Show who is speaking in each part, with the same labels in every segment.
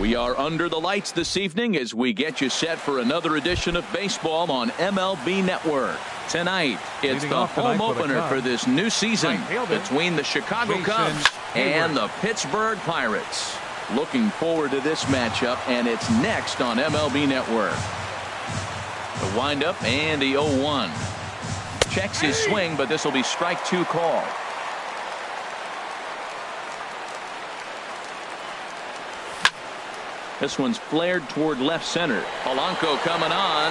Speaker 1: We are under the lights this evening as we get you set for another edition of baseball on MLB Network. Tonight, it's the home opener for this new season between the Chicago Cubs and the Pittsburgh Pirates. Looking forward to this matchup, and it's next on MLB Network. The windup and the 0-1. Checks his swing, but this will be strike two call. This one's flared toward left center. Polanco coming on.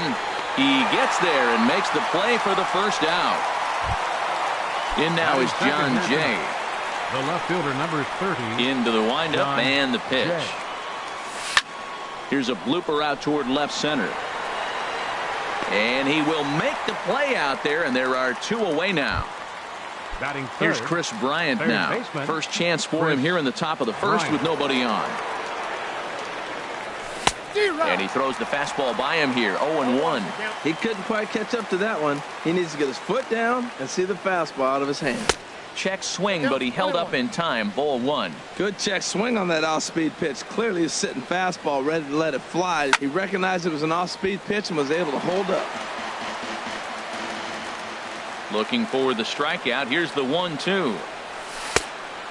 Speaker 1: He gets there and makes the play for the first out. In now is John Jay.
Speaker 2: The left fielder, number 30.
Speaker 1: Into the windup and the pitch. Here's a blooper out toward left center. And he will make the play out there, and there are two away now.
Speaker 2: Batting third.
Speaker 1: Here's Chris Bryant now. First chance for him here in the top of the first with nobody on. And he throws the fastball by him here. 0-1.
Speaker 3: He couldn't quite catch up to that one. He needs to get his foot down and see the fastball out of his hand.
Speaker 1: Check swing, but he held up in time. Ball one.
Speaker 3: Good check swing on that off-speed pitch. Clearly a sitting fastball ready to let it fly. He recognized it was an off-speed pitch and was able to hold up.
Speaker 1: Looking for the strikeout. Here's the 1-2.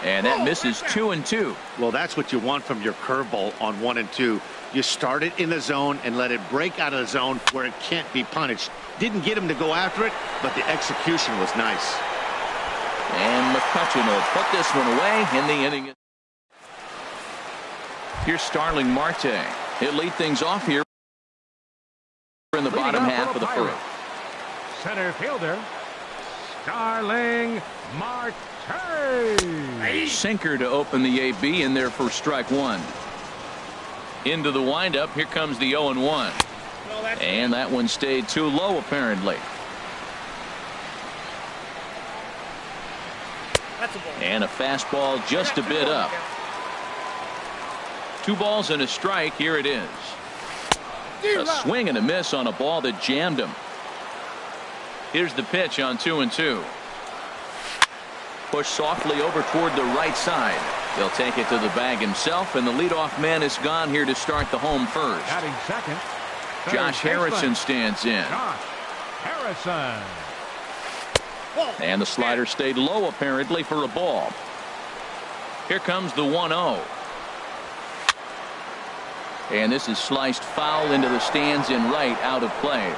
Speaker 1: And that misses 2-2.
Speaker 4: Well, that's what you want from your curveball on 1 and 2. You start it in the zone and let it break out of the zone where it can't be punished. Didn't get him to go after it, but the execution was nice.
Speaker 1: And McCutchen will put this one away in the inning. Here's Starling Marte. He'll lead things off here in the bottom half of the first.
Speaker 2: Center fielder, Starling Marte.
Speaker 1: Sinker to open the AB in there for strike one. Into the windup. Here comes the 0-1. And that one stayed too low apparently. And a fastball just a bit up. 2 balls and a strike. Here it is. A swing and a miss on a ball that jammed him. Here's the pitch on 2-2. Push softly over toward the right side. He'll take it to the bag himself, and the leadoff man is gone here to start the home first.
Speaker 2: Batting second,
Speaker 1: Josh Harrison stands in.
Speaker 2: Josh Harrison.
Speaker 1: And the slider stayed low apparently for a ball. Here comes the 1-0. And this is sliced foul into the stands in right, out of play.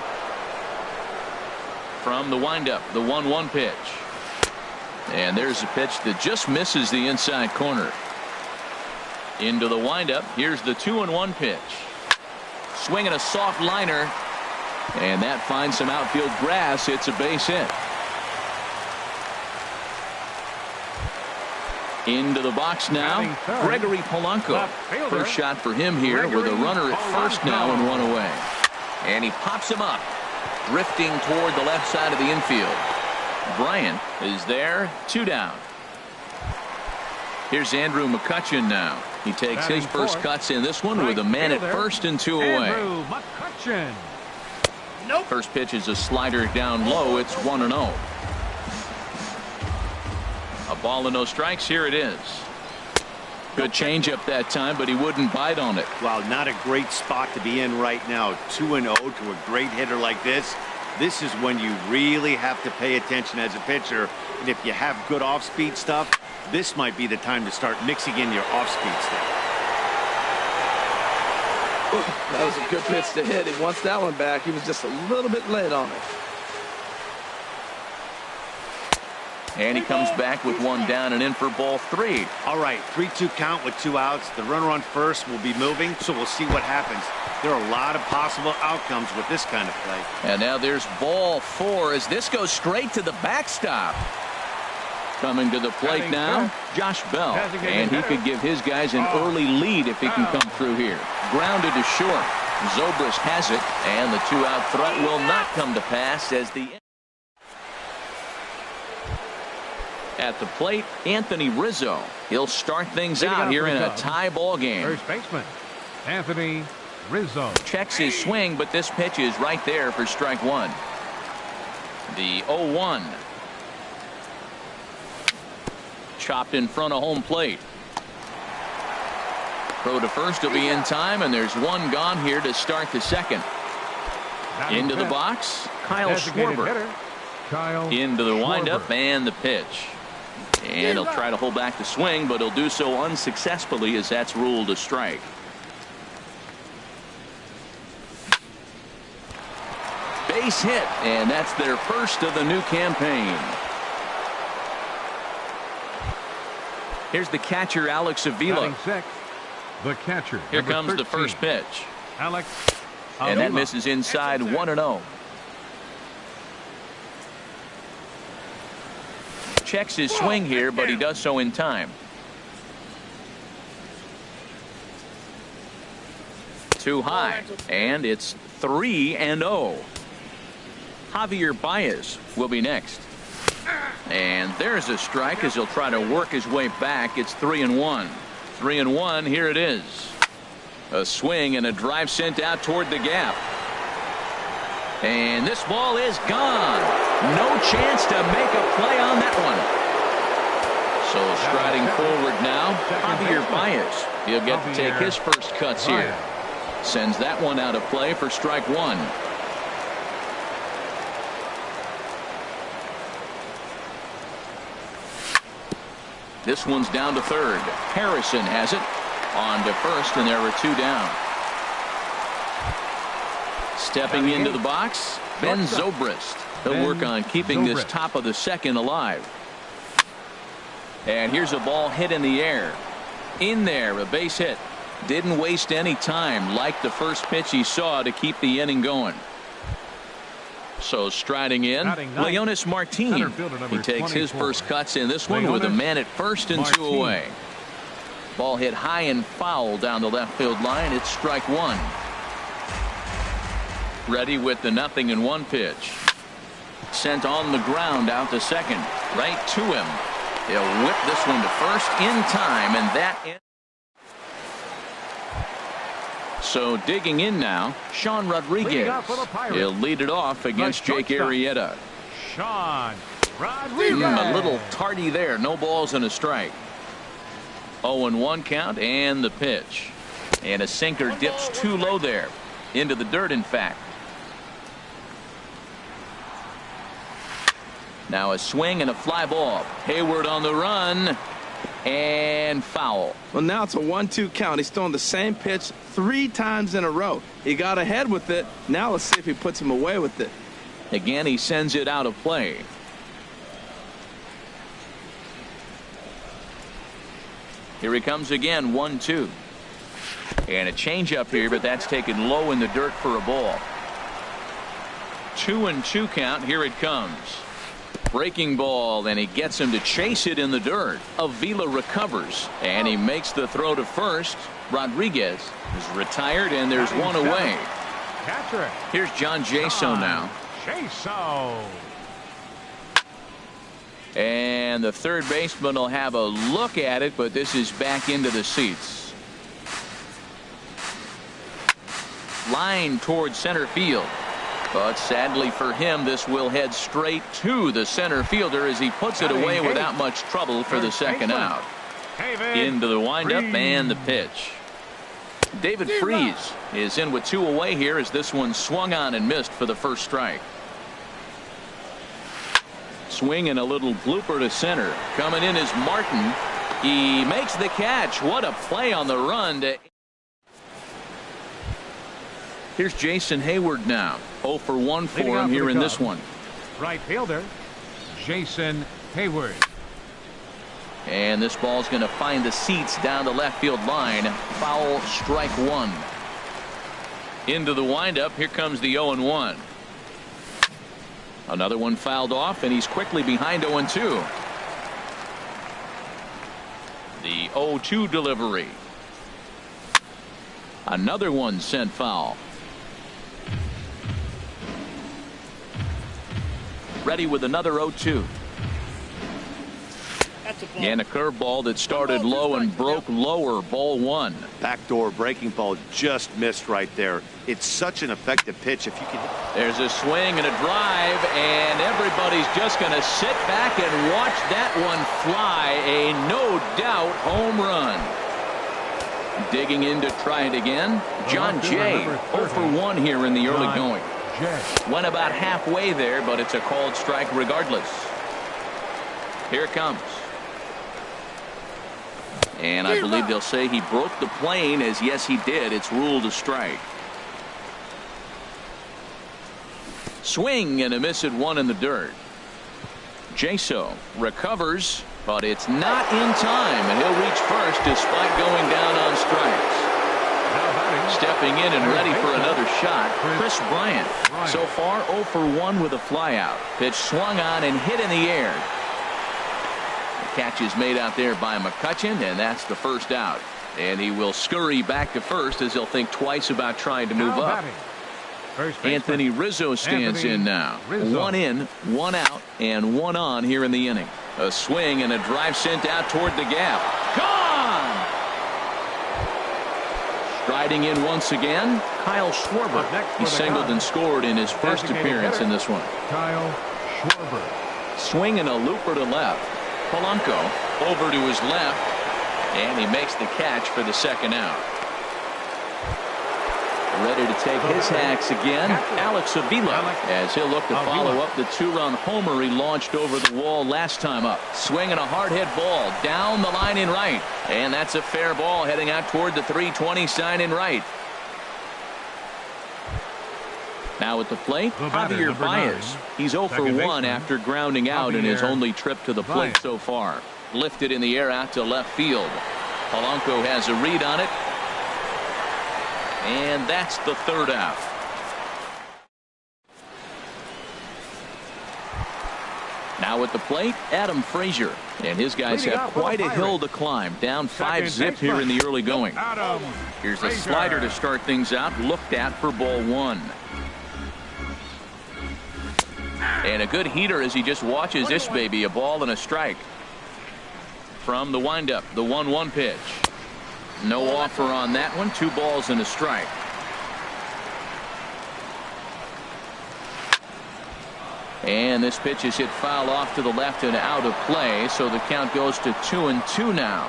Speaker 1: From the windup, the 1-1 pitch. And there's a pitch that just misses the inside corner. Into the windup. Here's the 2-1 pitch. Swinging a soft liner. And that finds some outfield grass. It's a base hit. Into the box now. Gregory Polanco. First shot for him here with a runner at first now and 1 away. And he pops him up. Drifting toward the left side of the infield. Bryant is there. 2 down. Here's Andrew McCutchen now. He takes his first cuts in this one with a man at first and 2 away.
Speaker 2: Andrew McCutchen.
Speaker 1: First pitch is a slider down low. It's 1-0. A ball and no strikes. Here it is. Good changeup that time, but he wouldn't bite on it.
Speaker 4: Well, not a great spot to be in right now. 2-0 to a great hitter like this. This is when you really have to pay attention as a pitcher. And if you have good off-speed stuff, this might be the time to start mixing in your off-speed stuff.
Speaker 3: That was a good pitch to hit. He wants that one back. He was just a little bit late on it.
Speaker 1: And he comes back with 1 down and in for ball 3.
Speaker 4: All right, 3-2 count with 2 outs. The runner on first will be moving, so we'll see what happens. There are a lot of possible outcomes with this kind of play.
Speaker 1: And now there's ball 4 as this goes straight to the backstop. Coming to the plate now, Josh Bell. And he could give his guys an early lead if he can come through here. Grounded to short. Zobrist has it, and the 2-out threat will not come to pass as the... At the plate, Anthony Rizzo. He'll start things out here in a tie ball game.
Speaker 2: First baseman, Anthony Rizzo.
Speaker 1: Checks his swing, but this pitch is right there for strike 1. The 0-1. Chopped in front of home plate. Throw to first will be in time, and there's one gone here to start the second. Into the box, Kyle Schwarber. Into the windup and the pitch. And he'll try to hold back the swing, but he'll do so unsuccessfully as that's ruled a strike. Base hit, and that's their first of the new campaign. Here's the catcher, Alex Avila.
Speaker 2: The catcher.
Speaker 1: Here comes 13. The first pitch.
Speaker 2: Alex
Speaker 1: Avila. And that misses inside 1-0. Checks his swing here, but he does so in time. 2 high, and it's 3-0. Javier Baez will be next. And there's a strike as he'll try to work his way back. It's 3-1. 3-1, here it is. A swing and a drive sent out toward the gap. And this ball is gone. No chance to make a play on that one. So striding forward now, Javier Baez. He'll get to take his first cuts here. Sends that one out of play for strike 1. This one's down to third. Harrison has it on to first, and there are 2 down. Stepping into the box, Ben Zobrist. He'll work on keeping this top of the second alive. And here's a ball hit in the air. In there, a base hit. Didn't waste any time, like the first pitch he saw, to keep the inning going. So striding in, Leonis Martin. He takes his first cuts in this one with a man at first and 2 away. Ball hit high and foul down the left field line. It's strike 1. Ready with the 0-1 pitch. Sent on the ground out to second. Right to him. He'll whip this one to first in time, and that. So digging in now, Sean Rodriguez. He'll lead it off against Jake Arrieta.
Speaker 2: Sean Rodriguez.
Speaker 1: A little tardy there. No balls and a strike. 0-1 count and the pitch. And a sinker dips too low there. Into the dirt, in fact. Now a swing and a fly ball. Hayward on the run. And foul.
Speaker 3: Well, now it's a 1-2 count. He's throwing the same pitch 3 times in a row. He got ahead with it. Now let's see if he puts him away with it.
Speaker 1: Again, he sends it out of play. Here he comes again, 1-2. And a changeup here, but that's taken low in the dirt for a ball. 2-2 count. Here it comes. Breaking ball, and he gets him to chase it in the dirt. Avila recovers, and he makes the throw to first. Rodriguez is retired, and there's 1 away. Here's John Jaso now. And the third baseman will have a look at it, but this is back into the seats. Line towards center field. But sadly for him, this will head straight to the center fielder as he puts it away without much trouble for the second out. Into the windup and the pitch. David Freese is in with 2 away here as this one swung on and missed for the first strike. Swing and a little blooper to center. Coming in is Martin. He makes the catch. What a play on the run. Here's Jason Hayward now. 0 for 1 for him here in this one.
Speaker 2: Right fielder, Jason Hayward.
Speaker 1: And this ball's going to find the seats down the left field line. Foul, strike 1. Into the windup. Here comes the 0-1. Another one fouled off, and he's quickly behind 0-2. The 0-2 delivery. Another one sent foul. Ready with another 0-2. And a curveball that started low and broke lower. Ball 1.
Speaker 4: Backdoor breaking ball just missed right there. It's such an effective pitch if you can.
Speaker 1: There's a swing and a drive, and everybody's just going to sit back and watch that one fly. A no doubt home run. Digging in to try it again. John Jay 0 for 1 here in the early going. Went about halfway there, but it's a called strike regardless. Here it comes. And I believe they'll say he broke the plane, as yes he did. It's ruled a strike. Swing and a miss at 1 in the dirt. Jaso recovers, but it's not in time, and he'll reach first despite going down on strikes. Stepping in and ready for another shot, Chris Bryant. So far 0 for 1 with a flyout. Pitch swung on and hit in the air. The catch is made out there by McCutchen, and that's the first out. And he will scurry back to first as he'll think twice about trying to move up. Anthony Rizzo stands in now. 1 in, 1 out, and 1 on here in the inning. A swing and a drive sent out toward the gap. Gone! Striding in once again, Kyle Schwarber. He singled and scored in his first appearance in this one.
Speaker 2: Kyle Schwarber.
Speaker 1: Swing and a looper to left. Polanco over to his left, and he makes the catch for the second out. Ready to take his hacks again, Alex Avila, as he'll look to follow up the 2-run homer he launched over the wall last time up. Swing and a hard hit ball down the line in right, and that's a fair ball heading out toward the 320 sign in right. Now at the plate, Javier Baez. He's 0 for 1 after grounding out in his only trip to the plate so far. Lifted in the air out to left field. Polanco has a read on it. And that's the third out. Now at the plate, Adam Frazier. And his guys have quite a hill to climb. Down 5-zip here in the early going. Here's a slider to start things out. Looked at for ball 1. And a good heater as he just watches this baby. A ball and a strike. From the windup, the 1-1 pitch. No offer on that one. 2 balls and a strike. And this pitch is hit foul off to the left and out of play, so the count goes to 2-2 now.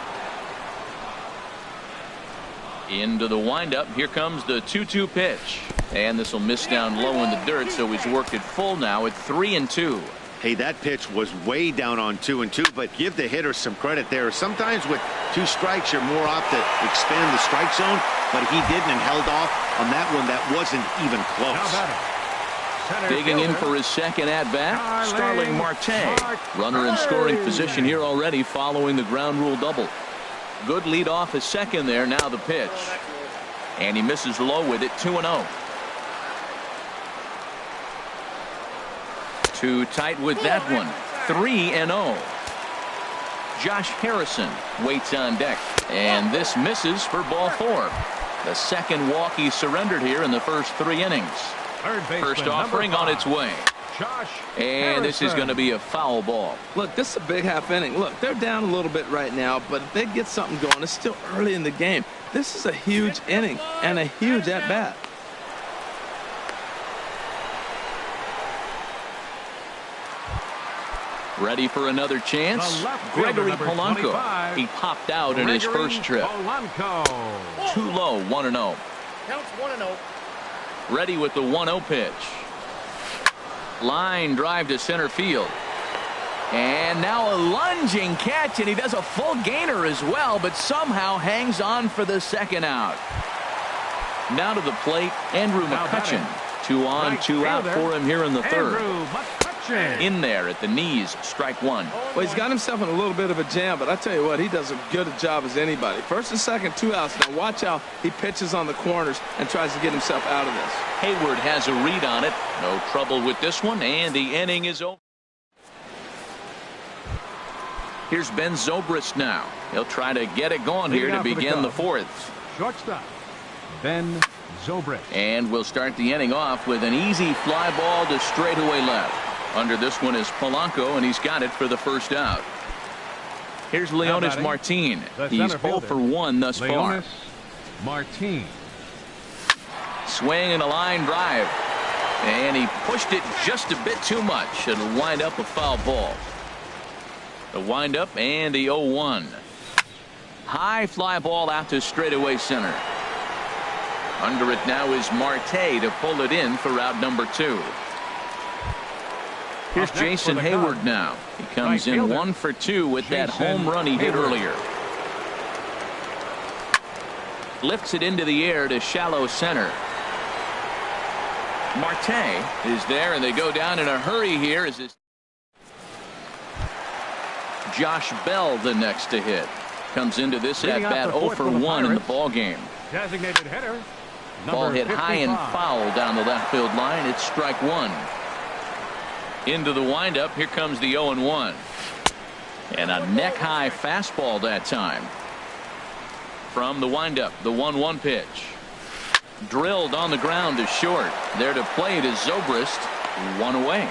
Speaker 1: Into the windup. Here comes the 2-2 pitch. And this will miss down low in the dirt, so he's worked it full now at 3-2.
Speaker 4: Hey, that pitch was way down on 2-2, but give the hitter some credit there. Sometimes with 2 strikes, you're more apt to expand the strike zone, but he didn't and held off on that one that wasn't even close.
Speaker 1: Digging in for his second at-bat, Starling Marte. Runner in scoring position here already following the ground rule double. Good lead off his second there. Now the pitch. And he misses low with it. 2-0. Too tight with that one. 3-0. Josh Harrison waits on deck. And this misses for ball 4. The second walk he surrendered here in the first 3 innings. First offering on its way. And this is going to be a foul ball.
Speaker 3: Look, this is a big half inning. Look, they're down a little bit right now, but if they get something going, it's still early in the game. This is a huge inning and a huge at-bat.
Speaker 1: Ready for another chance. Gregory Polanco. He popped out in his first trip. Too low. 1-0.
Speaker 5: Counts 1-0.
Speaker 1: Ready with the 1-0 pitch. Line drive to center field. And now a lunging catch, and he does a full gainer as well, but somehow hangs on for the second out. Now to the plate, Andrew McCutchen. 2 on, 2 out for him here in the third. In there at the knees, strike 1.
Speaker 3: Well, he's got himself in a little bit of a jam, but I tell you what, he does as good a job as anybody. First and second, 2 outs. Now watch how he pitches on the corners and tries to get himself out of this.
Speaker 1: Hayward has a read on it. No trouble with this one, and the inning is over. Here's Ben Zobrist now. He'll try to get it going here to begin the 4th.
Speaker 2: Shortstop, Ben Zobrist.
Speaker 1: And we'll start the inning off with an easy fly ball to straightaway left. Under this one is Polanco, and he's got it for the first out. Here's Leonis Martin. He's 0 for 1 thus far.
Speaker 2: Martin.
Speaker 1: Swing and a line drive. And he pushed it just a bit too much. It'll wind up a foul ball. The windup and the 0-1. High fly ball out to straightaway center. Under it now is Marte to pull it in for out number 2. Here's Jason Hayward now. He comes in 1 for 2 with that home run he hit earlier. Lifts it into the air to shallow center. Marte is there, and they go down in a hurry here. As this Josh Bell the next to hit. Comes into this at bat 0 for 1 in the ball game.
Speaker 2: Designated hitter.
Speaker 1: Ball hit high and foul down the left field line. It's strike 1. Into the windup. Here comes the 0-1. And a neck high fastball that time. From the windup, the 1-1 pitch. Drilled on the ground to short. There to play it is Zobrist. 1 away.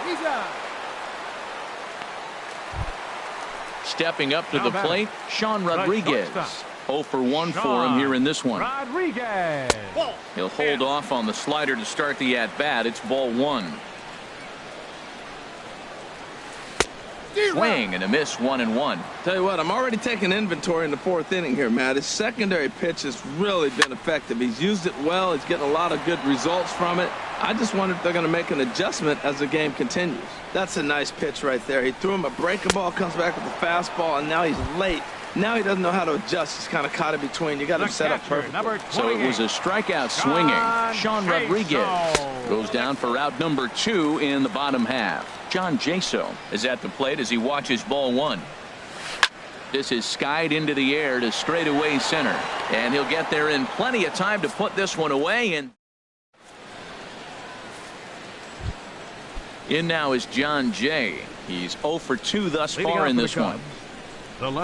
Speaker 1: Stepping up to the plate, Sean Rodriguez. 0 for 1 for him here in this one.
Speaker 2: Rodriguez.
Speaker 1: He'll hold off on the slider to start the at-bat. It's ball 1. Swing and a miss, 1-1.
Speaker 3: Tell you what, I'm already taking inventory in the 4th inning here, Matt. His secondary pitch has really been effective. He's used it well. He's getting a lot of good results from it. I just wonder if they're going to make an adjustment as the game continues. That's a nice pitch right there. He threw him a breaking ball, comes back with a fastball, and now he's late. Now he doesn't know how to adjust. He's kind of caught in between. You got him set up perfectly.
Speaker 1: So it was a strikeout swinging. Sean Rodriguez goes down for out number 2 in the bottom half. John Jaso is at the plate as he watches ball 1. This is skied into the air to straightaway center, and he'll get there in plenty of time to put this one away. And in now is John Jay. He's 0 for 2 thus far in this one.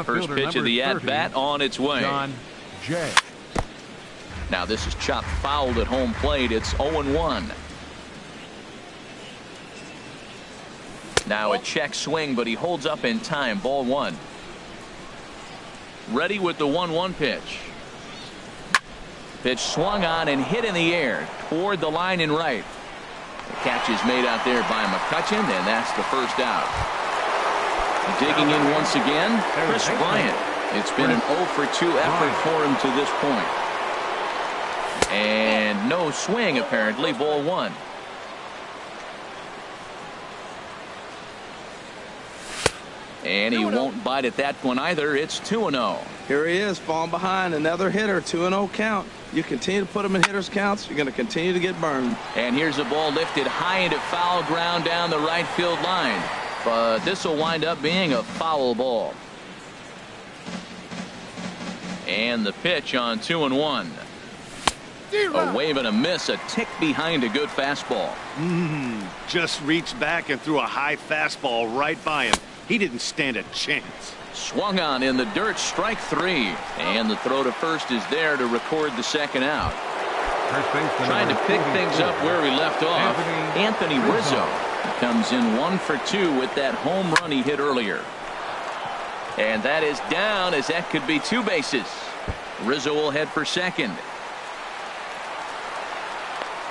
Speaker 1: First pitch of the at-bat on its way.
Speaker 2: John Jay.
Speaker 1: Now this is chopped fouled at home plate. It's 0-1. Now a check swing, but he holds up in time. Ball 1. Ready with the 1-1 pitch. Pitch swung on and hit in the air toward the line and right. The catch is made out there by McCutchen, and that's the first out. Digging in once again, Chris Bryant. It's been an 0 for 2 effort for him to this point. And no swing, apparently. Ball 1. And he won't bite at that one either. It's 2-0.
Speaker 3: Here he is, falling behind. Another hitter, 2-0 count. You continue to put him in hitters' counts, you're going to continue to get burned.
Speaker 1: And here's a ball lifted high into foul ground down the right field line. But this will wind up being a foul ball. And the pitch on 2-1. A wave and a miss, a tick behind a good fastball.
Speaker 4: Just reached back and threw a high fastball right by him. He didn't stand a chance.
Speaker 1: Swung on in the dirt, strike 3. And the throw to first is there to record the second out. Trying to pick things up where we left off. Anthony Rizzo comes in 1 for 2 with that home run he hit earlier. And that is down, as that could be 2 bases. Rizzo will head for second.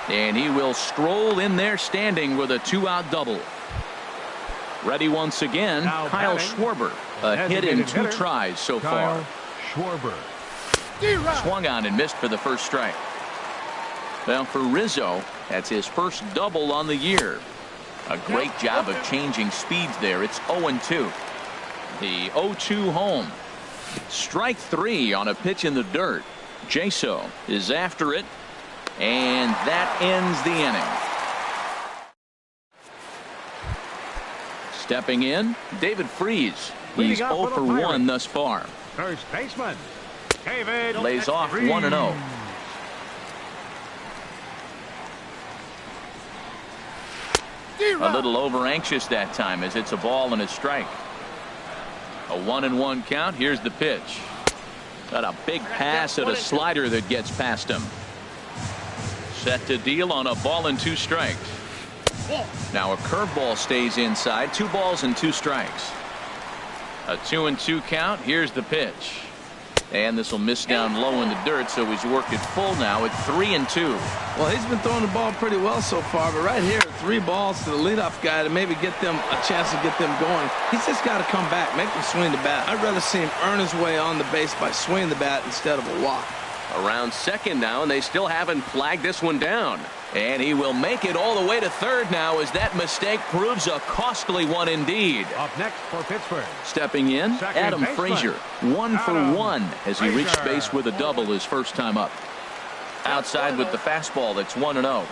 Speaker 1: And he will stroll in there standing with a 2-out double. Ready once again, now Kyle Schwarber. A hit in 2 tries so far.
Speaker 2: Schwarber.
Speaker 1: Swung on and missed for the first strike. Well, for Rizzo, that's his first double on the year. A great job of changing speeds there. It's 0-2. The 0-2 home. Strike 3 on a pitch in the dirt. Jaso is after it. And that ends the inning. Stepping in, David Freese. He's 0 for 1 thus far.
Speaker 2: First baseman, David.
Speaker 1: Lays off 1-0. A little over anxious that time as it's a ball and a strike. A 1-1 count. Here's the pitch. Got a big pass at a slider that gets past him. Set to deal on a ball and 2 strikes. Now a curveball stays inside. 2 balls and 2 strikes. A 2-2 count. Here's the pitch. And this will miss down low in the dirt, so he's worked it full now at 3-2.
Speaker 3: Well, he's been throwing the ball pretty well so far, but right here, 3 balls to the leadoff guy to maybe get them a chance to get them going. He's just got to come back, make them swing the bat. I'd rather see him earn his way on the base by swinging the bat instead of a walk.
Speaker 1: Around second now, and they still haven't flagged this one down. And he will make it all the way to third now as that mistake proves a costly one indeed.
Speaker 2: Up next for Pittsburgh.
Speaker 1: Stepping in,
Speaker 2: Second
Speaker 1: Adam
Speaker 2: baseman.
Speaker 1: Frazier, 1 for 1 as he reached
Speaker 2: Frazier.
Speaker 1: base with a double his first time up. Outside with the fastball, that's 1-0.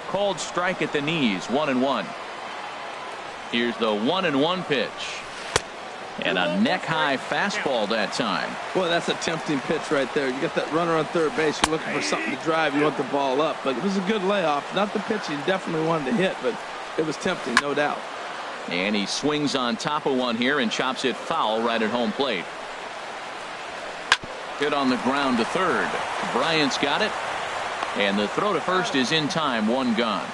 Speaker 1: Called strike at the knees, 1-1. Here's the 1-1 pitch. And a neck-high fastball that time.
Speaker 3: Boy, that's a tempting pitch right there. You got that runner on third base. You're looking for something to drive. You want the ball up. But it was a good layoff. Not the pitch you definitely wanted to hit, but it was tempting, no doubt.
Speaker 1: And he swings on top of one here and chops it foul right at home plate. Hit on the ground to third. Bryant's got it. And the throw to first is in time. 1 gone.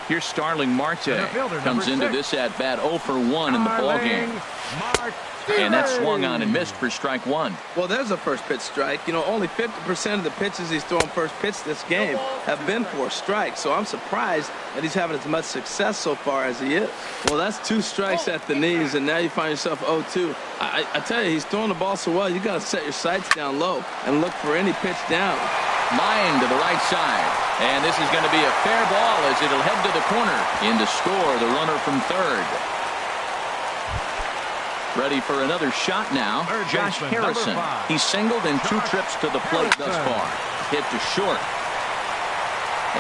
Speaker 1: Here's Starling Marte. Comes into this at bat 0 for 1 in the ball game. And that swung on and missed for strike 1.
Speaker 3: Well, there's a first pitch strike. You know, only 50% of the pitches he's throwing first pitch this game have been for strikes. So I'm surprised that he's having as much success so far as he is. Well, that's 2 strikes at the knees, and now you find yourself 0-2. I tell you, he's throwing the ball so well, you got to set your sights down low and look for any pitch down.
Speaker 1: Line to the right side. And this is going to be a fair ball as it'll head to the corner. In to score the runner from third. Ready for another shot now. Josh Harrison. He's singled in 2 trips to the plate thus far. Hit to short.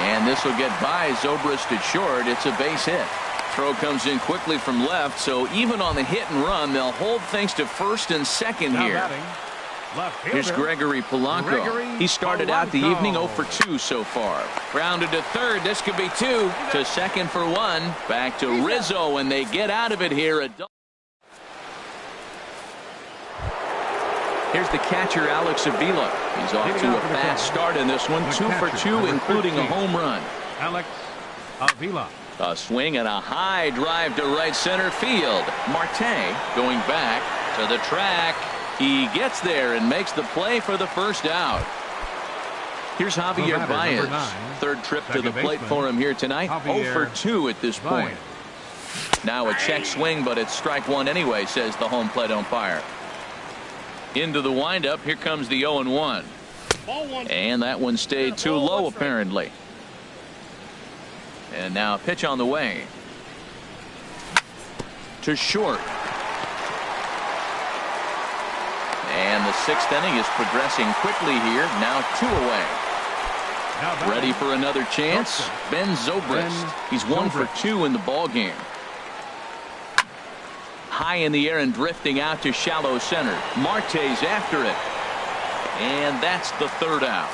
Speaker 1: And this will get by Zobrist at short. It's a base hit. Throw comes in quickly from left, so even on the hit and run, they'll hold things to first and second here. Here's Gregory Polanco. He started out the evening 0 for 2 so far. Grounded to third. This could be 2. To second for 1. Back to Rizzo, and they get out of it here. Here's the catcher, Alex Avila. He's off to a fast start in this one. 2 for 2, including a home run.
Speaker 2: Alex Avila.
Speaker 1: A swing and a high drive to right center field. Marte going back to the track. He gets there and makes the play for the first out. Here's Javier Baez. 3rd trip to the plate for him here tonight. 0 for 2 at this point. Now a check swing, but it's strike 1 anyway, says the home plate umpire. Into the windup. Here comes the 0-1. And that one stayed too low, apparently. And now a pitch on the way. To short. And the 6th inning is progressing quickly here. Now 2 away. Ready for another chance. Ben Zobrist. He's 1 for 2 in the ball game. High in the air and drifting out to shallow center. Marte's after it. And that's the 3rd out.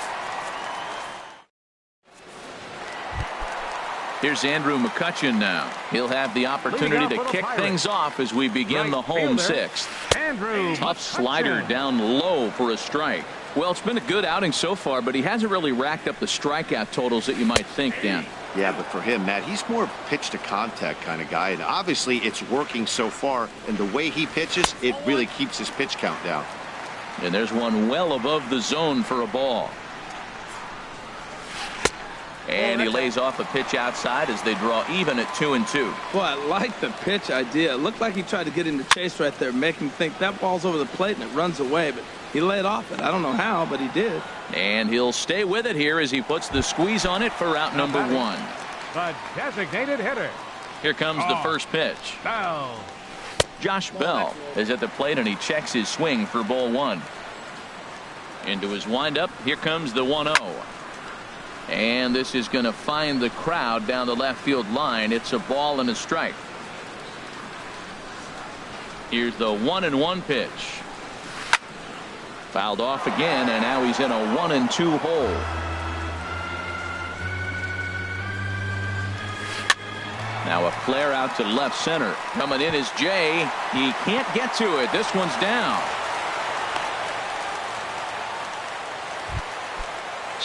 Speaker 1: Here's Andrew McCutchen now. He'll have the opportunity to kick things off as we begin the home 6th. Tough slider down low for a strike. Well, it's been a good outing so far, but he hasn't really racked up the strikeout totals that you might think, Dan.
Speaker 4: Yeah, but for him, Matt, he's more pitch to contact kind of guy, and obviously it's working so far, and the way he pitches, it really keeps his pitch count down.
Speaker 1: And there's one well above the zone for a ball. And he lays off a pitch outside as they draw even at 2-2.
Speaker 3: Well, I like the pitch idea. It looked like he tried to get him to chase right there, make him think that ball's over the plate and it runs away, but he laid off it. I don't know how, but he did.
Speaker 1: And he'll stay with it here as he puts the squeeze on it for out number 1.
Speaker 2: The designated hitter.
Speaker 1: Here comes the first pitch.
Speaker 2: Bell.
Speaker 1: Josh Bell is at the plate and he checks his swing for ball 1. Into his windup. Here comes the 1-0. And this is going to find the crowd down the left field line. It's a ball and a strike. Here's the 1-1 pitch. Fouled off again, and now he's in a 1-2 hole. Now a flare out to left center. Coming in is Jay. He can't get to it. This one's down.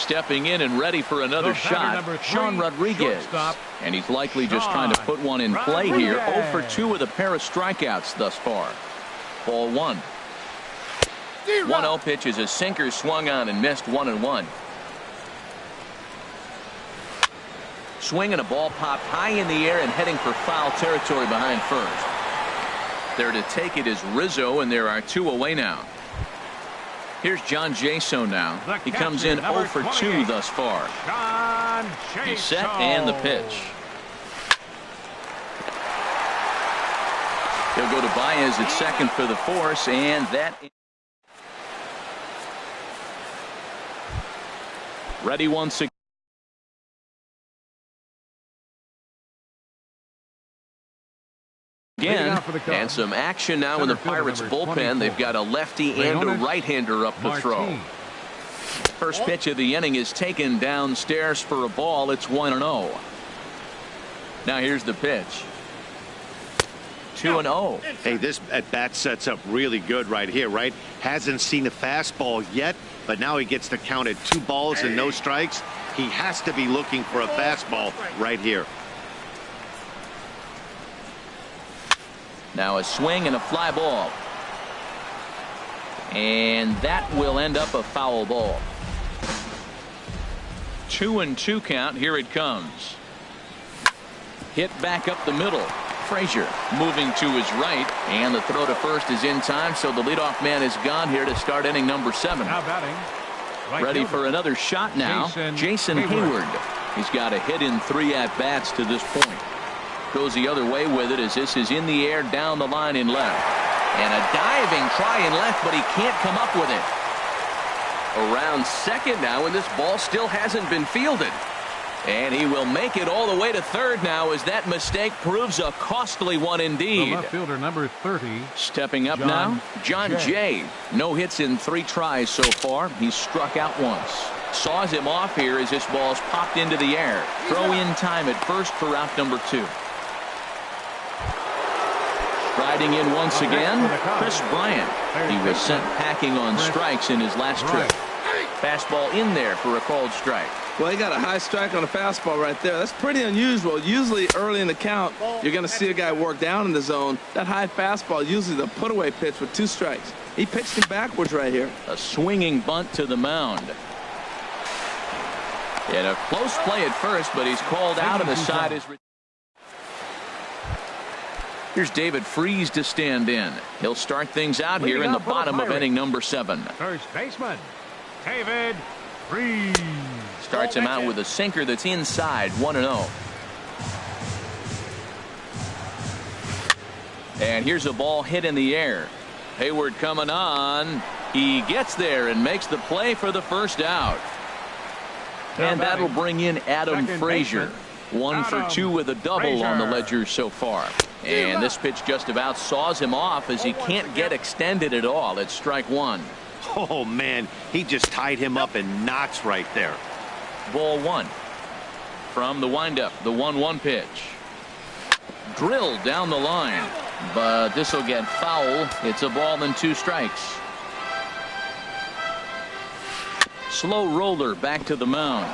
Speaker 1: Stepping in and ready for another shot, Sean Rodriguez. And he's likely just trying to put one in play here. 0 for 2 with a pair of strikeouts thus far. Ball 1. 1-0 pitch is a sinker swung on and missed 1-1. Swing and a ball popped high in the air and heading for foul territory behind first. There to take it is Rizzo, and there are 2 away now. Here's John Jaso now. He comes in 0 for 2 thus far. He's set and the pitch. He'll go to Baez at second for the force, and that. Ready once again. And some action now in the Pirates bullpen. They've got a lefty and a right-hander up to throw. First pitch of the inning is taken downstairs for a ball. It's 1-0. Now here's the pitch. 2-0.
Speaker 4: Hey, this at bat sets up really good right here, right? Hasn't seen a fastball yet, but now he gets to count at 2 balls and no strikes. He has to be looking for a fastball right here.
Speaker 1: Now a swing and a fly ball. And that will end up a foul ball. 2-2 count. Here it comes. Hit back up the middle. Frazier moving to his right, and the throw to first is in time, so the leadoff man is gone here to start inning number 7.
Speaker 2: Now batting.
Speaker 1: Ready for another shot now. Jason Hayward. He's got a hit in 3 at-bats to this point. Goes the other way with it as this is in the air down the line in left. And a diving try in left, but he can't come up with it. Around second now, and this ball still hasn't been fielded. And he will make it all the way to third now as that mistake proves a costly one indeed.
Speaker 2: The left fielder number 30.
Speaker 1: Stepping up now, John Jay. No hits in 3 tries so far. He's struck out once. Saws him off here as this ball's popped into the air. Throw in time at first for out number 2. Riding in once again, Chris Bryant. He was sent packing on strikes in his last trip. Fastball in there for a called strike.
Speaker 3: Well, he got a high strike on a fastball right there. That's pretty unusual. Usually early in the count, you're going to see a guy work down in the zone. That high fastball, usually the put-away pitch with 2 strikes. He pitched him backwards right here.
Speaker 1: A swinging bunt to the mound. And a close play at first, but he's called out and the side is. Here's David Freese to stand in. He'll start things out here in the bottom of inning number 7.
Speaker 2: First baseman, David Freese.
Speaker 1: Starts him out with a sinker that's inside. 1-0. And here's a ball hit in the air. Hayward coming on. He gets there and makes the play for the first out. And that'll bring in Adam Frazier. 1 for 2 with a double on the ledger so far. And this pitch just about saws him off as he can't get extended at all. It's strike 1.
Speaker 4: Oh, man, he just tied him up in knots right there.
Speaker 1: Ball 1. From the windup, the 1-1 pitch. Drilled down the line, but this will get foul. It's a ball and 2 strikes. Slow roller back to the mound.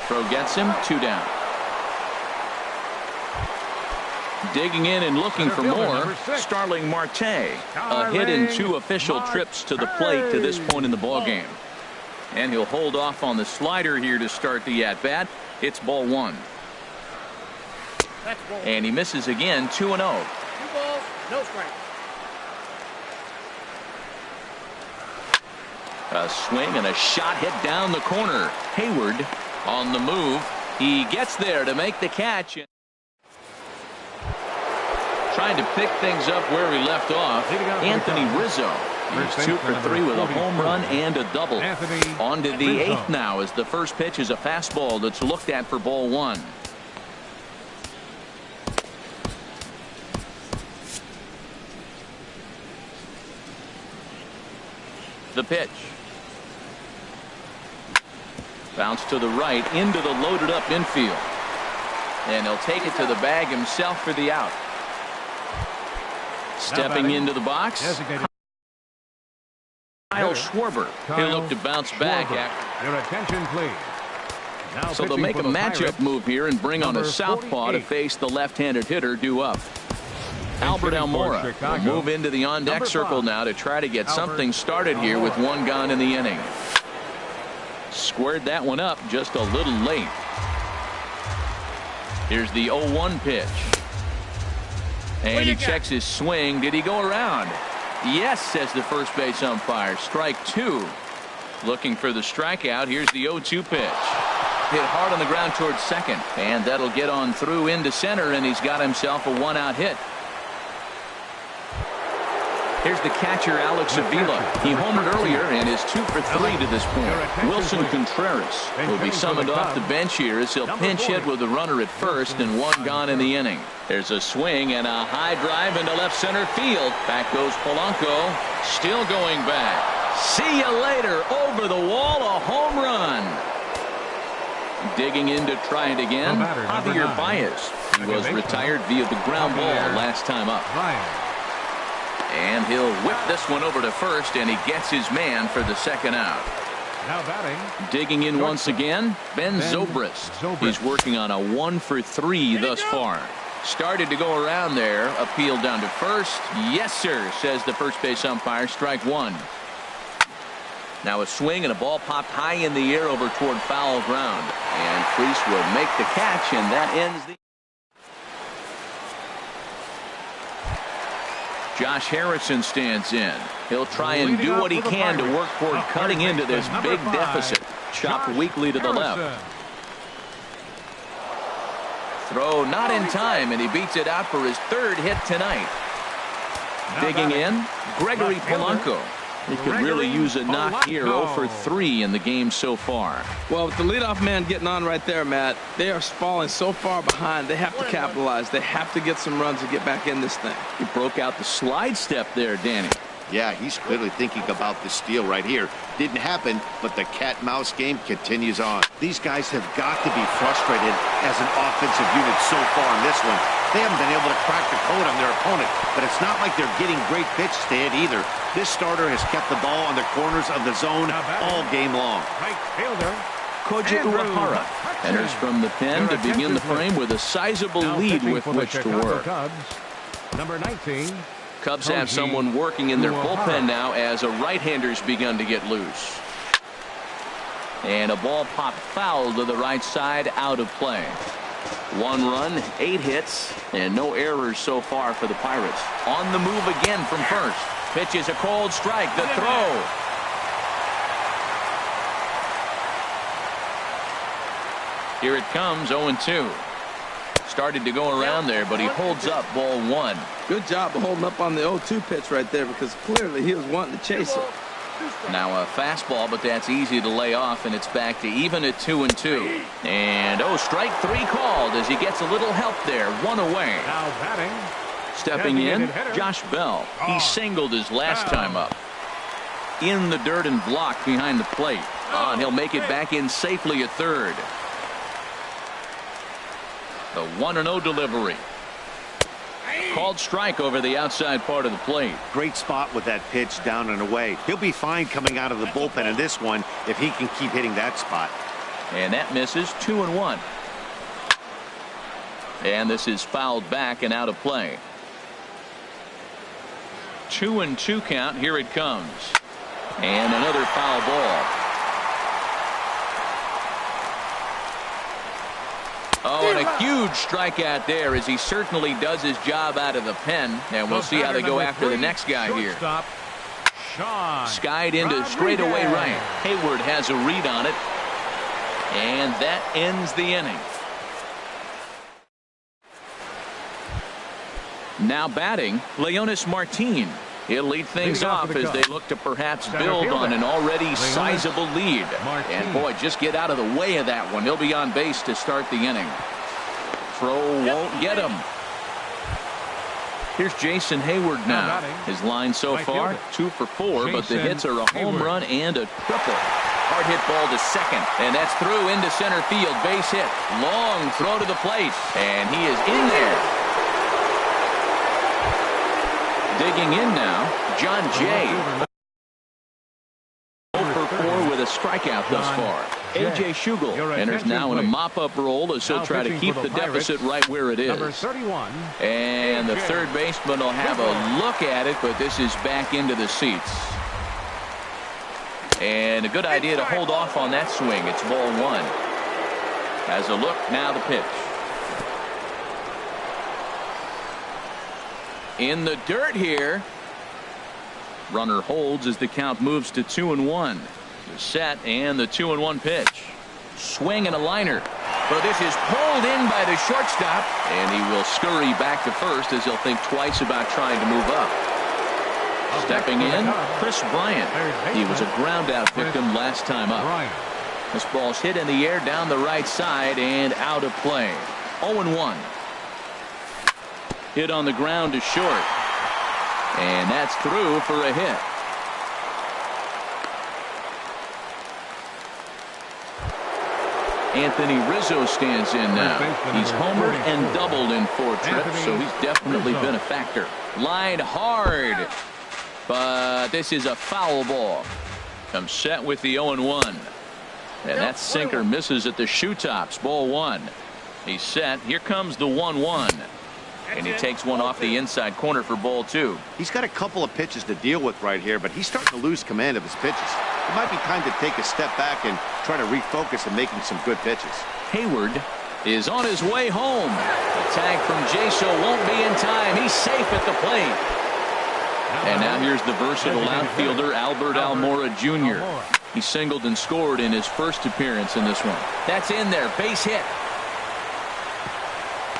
Speaker 1: Throw gets him, 2 down. Digging in and looking for more, Starling Marte. A hit in 2 official trips to the plate to this point in the ballgame. And he'll hold off on the slider here to start the at-bat. It's ball 1. And he misses again, 2-0.
Speaker 5: 2 balls, no strikes.
Speaker 1: A swing and a shot hit down the corner. Hayward on the move. He gets there to make the catch. Trying to pick things up where he left off. Anthony Rizzo. He's 2 for 3 with a home run and a double. On to the 8th now as the first pitch is a fastball that's looked at for ball 1. The pitch. Bounce to the right into the loaded up infield. And he'll take it to the bag himself for the out. Stepping into the box, Kyle Schwarber. He'll look to bounce back after.
Speaker 2: Your attention, please. Now
Speaker 1: So they'll
Speaker 2: pitching
Speaker 1: make
Speaker 2: for
Speaker 1: a
Speaker 2: the
Speaker 1: matchup
Speaker 2: Pirates,
Speaker 1: move here and bring on a
Speaker 2: number
Speaker 1: southpaw to
Speaker 2: 48.
Speaker 1: face the left-handed hitter due up. Albert
Speaker 2: hitting for
Speaker 1: Almora will
Speaker 2: Chicago,
Speaker 1: move into the on-deck
Speaker 2: number
Speaker 1: circle
Speaker 2: 5.
Speaker 1: now to try to get
Speaker 2: Albert
Speaker 1: something started here with one gone in the inning. Squared that one up just a little late. Here's the 0-1 pitch. And he checks his swing. Did he go around? Yes, says the first base umpire. Strike 2. Looking for the strikeout. Here's the 0-2 pitch. Hit hard on the ground towards second. And that'll get on through into center, and he's got himself a one-out hit. Here's the catcher, Alex Avila. He homered earlier and is 2 for 3 to this point. Wilson Contreras will be summoned off the bench here as he'll pinch hit with a runner at first and one gone in the inning. There's a swing and a high drive into left center field. Back goes Polanco. Still going back. See you later. Over the wall, a home run. Digging in to try it again, Javier Baez. He was retired via the ground ball last time up. And he'll whip this one over to first, and he gets his man for the second out.
Speaker 2: Now batting.
Speaker 1: Digging in once again, Ben Zobrist. He's working on a 1 for 3 thus far. Started to go around there. Appeal down to first. Yes, sir, says the first base umpire. Strike 1. Now a swing and a ball popped high in the air over toward foul ground. And Priest will make the catch, and that ends the... Josh Harrison stands in. He'll try and do what he can to work toward cutting into this big deficit. Chopped weakly to the left. Throw not in time, and he beats it out for his 3rd hit tonight. Digging in, Gregory Polanco. He could really use a knock here. 0 for 3 in the game so far.
Speaker 3: Well, with the leadoff man getting on right there, Matt, they are falling so far behind. They have to capitalize. They have to get some runs to get back in this thing.
Speaker 1: He broke out the slide step there, Danny.
Speaker 4: Yeah, he's clearly thinking about the steal right here. Didn't happen, but the cat-mouse game continues on. These guys have got to be frustrated as an offensive unit so far in this one. They haven't been able to crack the code on their opponent, but it's not like they're getting great pitches to hit either. This starter has kept the ball on the corners of the zone all game long.
Speaker 2: Right fielder.
Speaker 1: Koji Urahara enters from the pen to begin the frame with a sizable lead with which to work.
Speaker 2: Cubs, number 19.
Speaker 1: Cubs have someone working in their bullpen now as a right-hander's begun to get loose. And a ball popped foul to the right side, out of play. 1 run, 8 hits, and no errors so far for the Pirates. On the move again from first. Pitch is a cold strike. The throw. Here it comes, 0-2. Started to go around there, but he holds up ball 1.
Speaker 3: Good job of holding up on the 0-2 pitch right there, because clearly he was wanting to chase it.
Speaker 1: Now a fastball, but that's easy to lay off, and it's back to even at 2-2. And strike 3 called as he gets a little help there. 1 away.
Speaker 2: Now batting.
Speaker 1: Stepping in, Josh Bell. He singled his last time up. In the dirt and blocked behind the plate. And he'll make it back in safely at third. The 1-0 delivery. Called strike over the outside part of the plate.
Speaker 4: Great spot with that pitch down and away. He'll be fine coming out of the bullpen in this one if he can keep hitting that spot.
Speaker 1: And that misses. 2-1. And this is fouled back and out of play. 2-2 count. Here it comes. And another foul ball. Oh, and a huge strikeout there as he certainly does his job out of the pen. And we'll see how they go after the next guy here. Skied into straightaway right. Hayward has a read on it. And that ends the inning. Now batting, Leonis Martin. He'll lead things off as they look to perhaps build on an already sizable lead. And boy, just get out of the way of that one. He'll be on base to start the inning. Throw won't get him. Here's Jason Hayward now. His line so far, 2 for 4, but the hits are a home run and a triple. Hard hit ball to second, and that's through into center field. Base hit. Long throw to the plate, and he is in there. Digging in now, John Jay. 0 for 4 with a strikeout thus far. A.J. Schugel enters now in a mop-up role as he'll try to keep the deficit right where it is.
Speaker 2: Number 31.
Speaker 1: And the third baseman will have a look at it, but this is back into the seats. And a good idea to hold off on that swing. It's ball one. Has a look, now the pitch. In the dirt here. Runner holds as the count moves to 2-1. The set and the 2-1 pitch. Swing and a liner. But this is pulled in by the shortstop, and he will scurry back to first as he'll think twice about trying to move up. Stepping in, Chris Bryant. He was a ground out victim last time up. This ball's hit in the air down the right side and out of play. 0-1. Hit on the ground to short. And that's through for a hit. Anthony Rizzo stands in now. He's homered and doubled in 4 trips, so he's definitely been a factor. Line hard, but this is a foul ball. Comes set with the 0-1. And that sinker misses at the shoe tops. Ball one. He's set. Here comes the 1-1. And he takes one off the inside corner for ball two.
Speaker 4: He's got a couple of pitches to deal with right here, but he's starting to lose command of his pitches. It might be time to take a step back and try to refocus on making some good pitches.
Speaker 1: Hayward is on his way home. The tag from Jaso won't be in time. He's safe at the plate. And now here's the versatile outfielder Albert Almora Jr. He singled and scored in his first appearance in this one. That's in there. Base hit.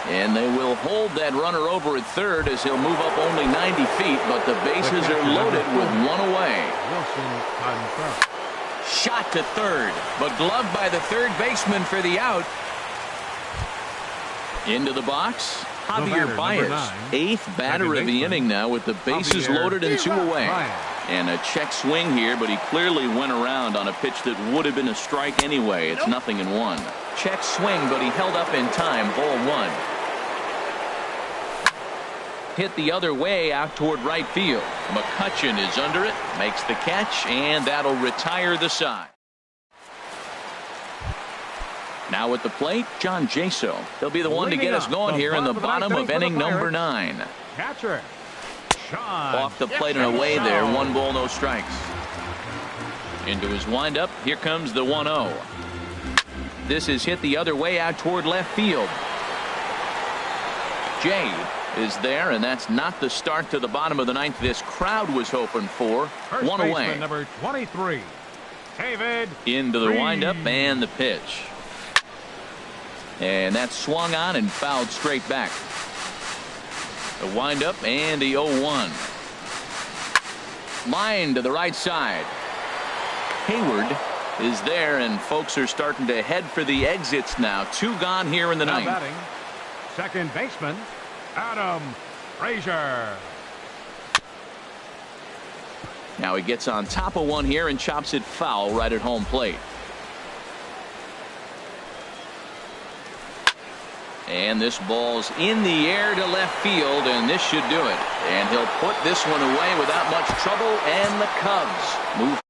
Speaker 1: And they will hold that runner over at third as he'll move up only 90 feet, but the bases are loaded with one away. Shot to third, but gloved by the third baseman for the out. Into the box, Javier Baez, 8th batter of the inning now with the bases loaded and 2 away. And a check swing here, but he clearly went around on a pitch that would have been a strike anyway. It's 0-1. Check swing, but he held up in time. Ball one. Hit the other way out toward right field. McCutchen is under it, makes the catch, and that'll retire the side. Now at the plate, John Jaso. He'll be the one to get us going here in the bottom of inning number 9.
Speaker 2: Catcher.
Speaker 1: Off the plate and away there. 1 ball, no strikes. Into his windup. Here comes the 1-0. This is hit the other way out toward left field. Jay is there, and that's not the start to the bottom of the 9th this crowd was hoping for.
Speaker 2: First
Speaker 1: 1 away.
Speaker 2: baseman, number 23, David.
Speaker 1: Into the windup and the pitch. And that's swung on and fouled straight back. The windup and the 0-1. Line to the right side. Hayward is there, and folks are starting to head for the exits now. 2 gone here in the 9th.
Speaker 2: Batting, second baseman, Adam Frazier.
Speaker 1: Now he gets on top of one here and chops it foul right at home plate. And this ball's in the air to left field, and this should do it. And he'll put this one away without much trouble, and the Cubs move